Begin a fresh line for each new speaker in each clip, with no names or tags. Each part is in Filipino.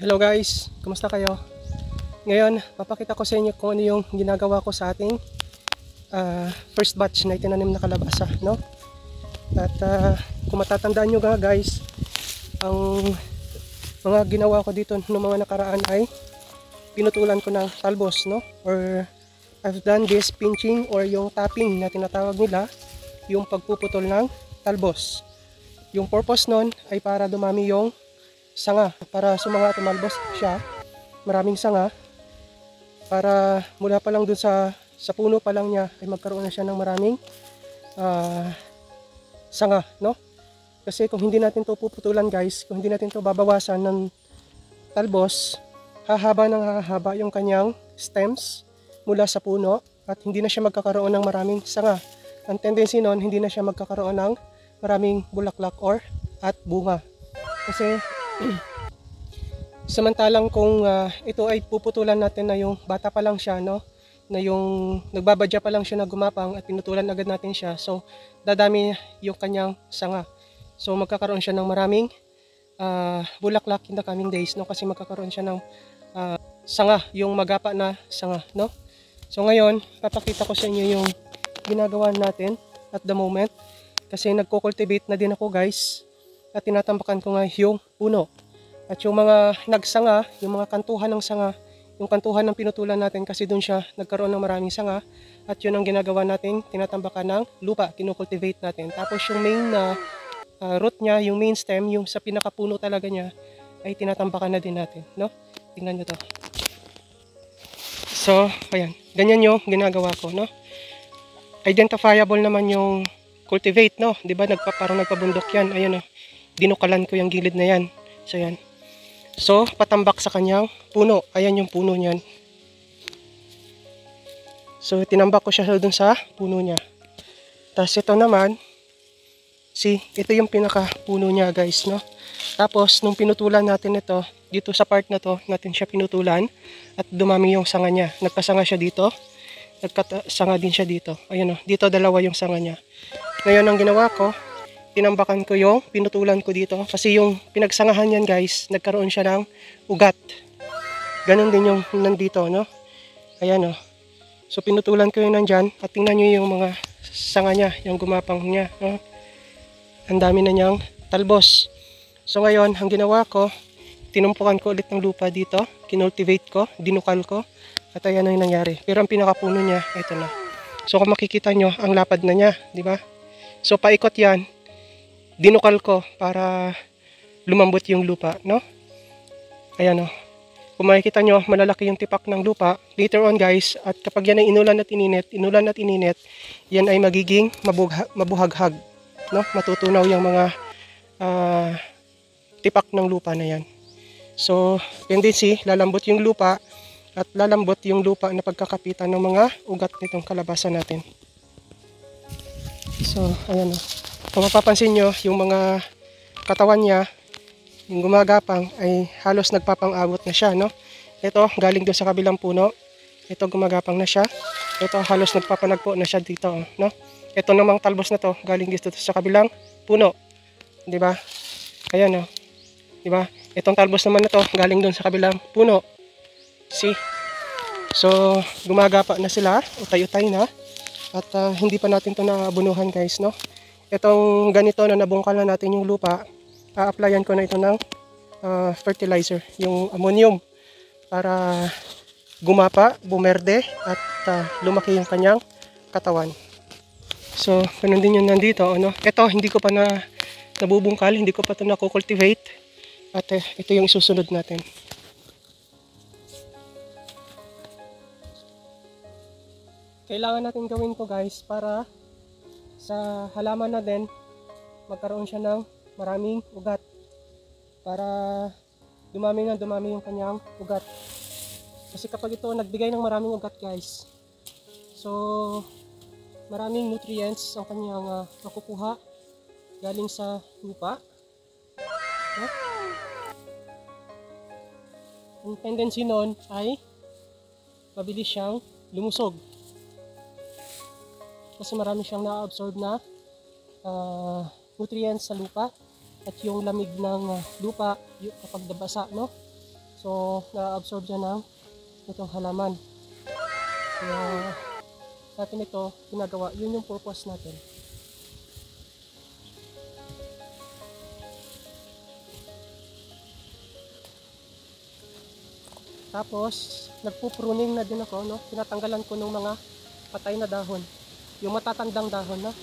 Hello guys, kumusta kayo? Ngayon, papakita ko sa inyo kung ano yung ginagawa ko sa ating first batch na itinanim na kalabasa, no? At kung matatandaan nyo guys, ang mga ginawa ko dito noong mga nakaraan ay pinutulan ko ng talbos, no? Or I've done this pinching or yung tapping na tinatawag nila, yung pagpuputol ng talbos. Yung purpose nun ay para dumami yung sanga, para sumanga tumalbos siya, maraming sanga, para mula pa lang dun sa puno pa lang niya ay magkaroon na siya ng maraming sanga, no? Kasi kung hindi natin to puputulan guys, kung hindi natin to babawasan ng talbos, hahaba yung kanyang stems mula sa puno at hindi na siya magkakaroon ng maraming sanga. Ang tendency nun, hindi na siya magkakaroon ng maraming bulaklak or at bunga. Kasi samantalang kung ito ay puputulan natin na yung bata pa lang siya, no? Na yung nagbabadya pa lang siya na gumapang at pinutulan agad natin siya. So dadami yung kanyang sanga. So magkakaroon siya ng maraming bulaklak in the coming days, no? Kasi magkakaroon siya ng sanga, yung magapa na sanga, no? So ngayon, papakita ko sa inyo yung ginagawa natin at the moment. Kasi nagko-cultivate na din ako guys. At tinatambakan ko nga yung puno. At yung mga nagsanga, yung mga kantuhan ng sanga, yung kantuhan ng pinutulan natin kasi doon siya nagkaroon ng maraming sanga. At yun ang ginagawa natin, tinatambakan ng lupa, kinukultivate natin. Tapos yung main na root niya, yung main stem, yung sa pinakapuno talaga niya, ay tinatambakan na din natin, no? Tingnan nyo to. So, ayan, ganyan yung ginagawa ko, no? Identifiable naman yung cultivate, no? Diba, parang nagpabundok yan, ayan, no? Dinukalan ko yung gilid na yan. So, ayan. So, patambak sa kanyang puno. Ayan yung puno niyan. So, tinambak ko siya dun sa puno niya. Tapos ito naman, ito yung pinaka-puno niya guys, no? Tapos, nung pinutulan natin ito, dito sa part na to, natin siya pinutulan at dumami yung sanga niya. Nagkasanga siya dito, nagkasanga din siya dito. Ayan o, dito dalawa yung sanga niya. Ngayon, ang ginawa ko, tinambakan ko yung pinutulan ko dito kasi yung pinagsangahan yan guys, nagkaroon siya ng ugat. Ganon din yung nandito, no? Ayan o. So pinutulan ko yung nandyan at tingnan nyo yung mga sanga niya, yung gumapang niya, no? Ang dami na niyang talbos. So ngayon, ang ginawa ko, tinumpukan ko ulit ng lupa dito, kinultivate ko, dinukal ko, at ayan ang nangyari. Pero ang pinakapuno niya, ito na. So kung makikita nyo, ang lapad na niya, di ba? So paikot yan, dinukal ko para lumambot yung lupa, no? Ayan o. Kung makikita nyo, malalaki yung tipak ng lupa. Later on guys, at kapag yan ay inulan at ininit, yan ay magiging mabuhaghag, no? Matutunaw yung mga tipak ng lupa na yan. So, tendency, lalambot yung lupa at lalambot yung lupa na pagkakapitan ng mga ugat nitong kalabasa natin. So, ayan o. Kung mapapansin nyo, yung mga katawan niya, yung gumagapang ay halos nagpapang-abot na siya, no? Ito, galing doon sa kabilang puno. Ito, gumagapang na siya. Ito, halos nagpapanagpo na siya dito, no? Ito namang talbos na to, galing dito sa kabilang puno. Diba? Ayan, no? Diba? Itong talbos naman na to, galing doon sa kabilang puno. See? So, gumagapa na sila, utay-utay na. At hindi pa natin to naabunuhan guys, no? Itong ganito na nabungkal na natin yung lupa, a-applyan ko na ito ng fertilizer, yung ammonium, para gumapa, bumerde, at lumaki yung kanyang katawan. So, ganun din yung nandito, ano? Ito, hindi ko pa nabubungkal, hindi ko pa ito nakukultivate, at ito yung isusunod natin. Kailangan natin gawin to guys para sa halaman na din magkaroon siya ng maraming ugat para dumami yung kanyang ugat. Kasi kapag ito nagbigay ng maraming ugat guys, so maraming nutrients ang kanyang makukuha galing sa lupa, no? Ang tendency nun ay mabilis siyang lumusog kasi marami siyang na-absorb na nutrients sa lupa at yung lamig ng lupa kapag nabasa, no? So, na-absorb siya ng itong halaman. Kaya, natin ito ginagawa. Yun yung purpose natin. Tapos, nagpupruning na din ako, no? Tinatanggalan ko ng mga patay na dahon. Yung matatandang dahon, no?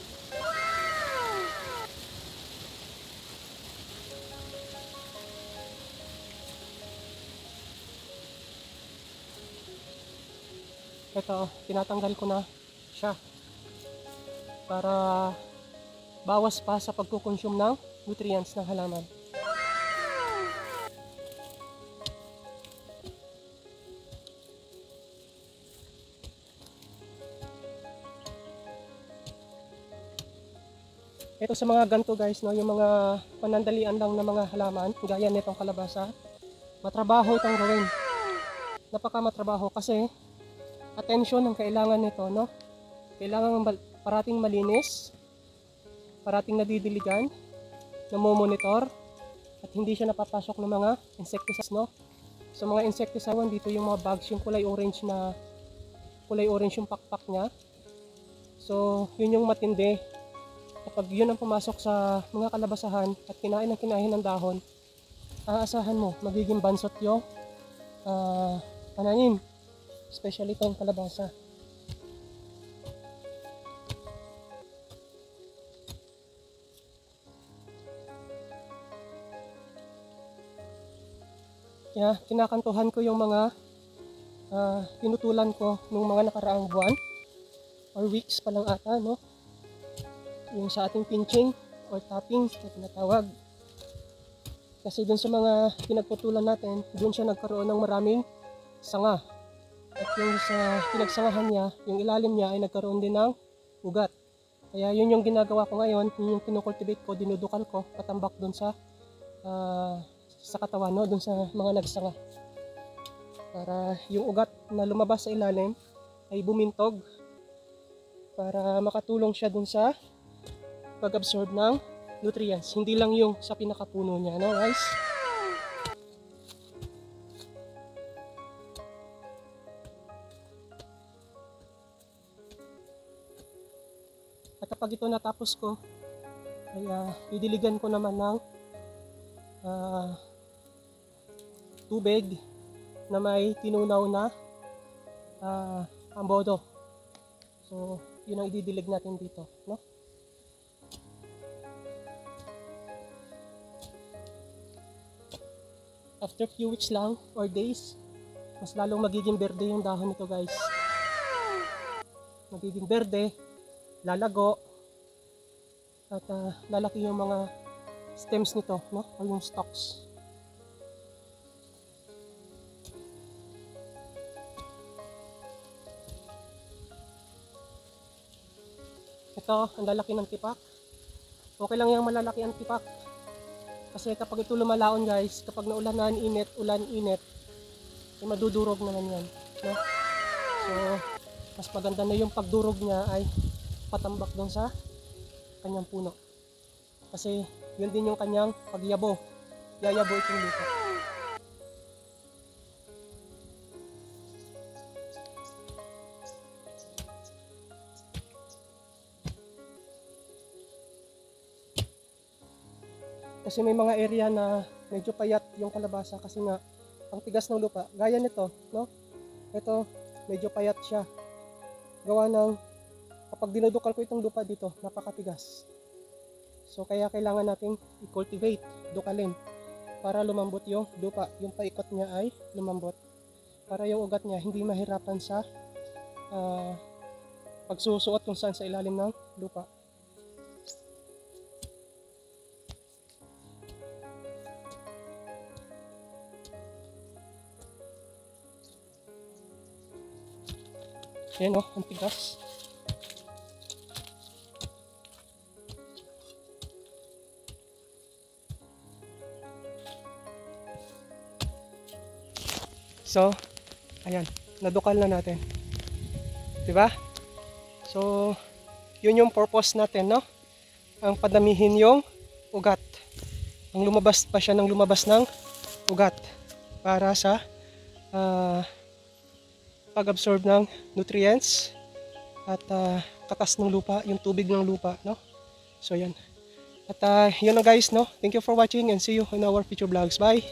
Ito, tinatanggal ko na siya para bawas pa sa pagkukonsume ng nutrients ng halaman. Ito sa mga ganto guys, no, yung mga panandalian lang ng mga halaman, gaya nitong kalabasa, matrabaho itong gawin. Napaka matrabaho kasi attention ang kailangan nito, no? Kailangan parating malinis, parating nadidiligan, namomonitor, at hindi siya napapasok ng mga insecticides, no? Sa mga insecticides, dito yung mga bugs, yung kulay orange yung pakpak niya. So, yun yung matindi. Kapag yun ang pumasok sa mga kalabasahan at kinain ng dahon, aasahan mo, magiging bansot yung pananim. Especially itong kalabasa. Kaya kinakantuhan ko yung mga pinutulan ko nung mga nakaraang buwan or weeks pa lang ata, no? Yung sa ating pinching or tapping na tinatawag. Kasi dun sa mga pinagputulan natin, dun siya nagkaroon ng maraming sanga. At yung sa pinagsangahan niya, yung ilalim niya ay nagkaroon din ng ugat. Kaya yun yung ginagawa ko ngayon, yun yung kinukultivate ko, dinudukal ko, patambak dun sa katawan, no? Dun sa mga nagsanga. Para yung ugat na lumabas sa ilalim ay bumintog para makatulong siya dun sa pag-absorb ng nutrients. Hindi lang yung sa pinakapuno niya, no guys? At kapag ito natapos ko, ay didiligan ko naman ng tubig na may tinunaw na ambodo. So, yun ang ididilig natin dito, no? After few weeks lang or days, mas lalong magiging berde yung dahon nito guys. Magiging berde, lalago, at lalaki yung mga stems nito, no? O yung stalks. Ito, ang lalaki ng tipak. Okay lang yung malalaki ang tipak. Kasi kapag ito lumalaon guys, kapag naulanan, ulan, init, ay madudurog naman yan, no? So, mas maganda na yung pagdurog niya ay patambak doon sa kanyang puno. Kasi yun din yung kanyang pagyabo. Yayabo itong lupa. Kasi may mga area na medyo payat yung kalabasa kasi nga ang tigas ng lupa. Gaya nito, no? Ito, medyo payat siya. Gawa ng kapag dinudukal ko itong lupa dito, napakatigas. So kaya kailangan nating i-cultivate, dukalin para lumambot yung lupa. Yung paikot niya ay lumambot. Para yung ugat niya hindi mahirapan sa pagsusuot kung saan sa ilalim ng lupa. Ayan o, ang tigas. So, ayan, nadukal na natin. Diba? So, yun yung purpose natin, no? Ang padamihin yung ugat. Ang lumabas pa siya ng lumabas ng ugat. para sa pag-absorb ng nutrients at katas ng lupa, yung tubig ng lupa, no? So yan. At yun na guys, no? Thank you for watching and see you in our future vlogs. Bye!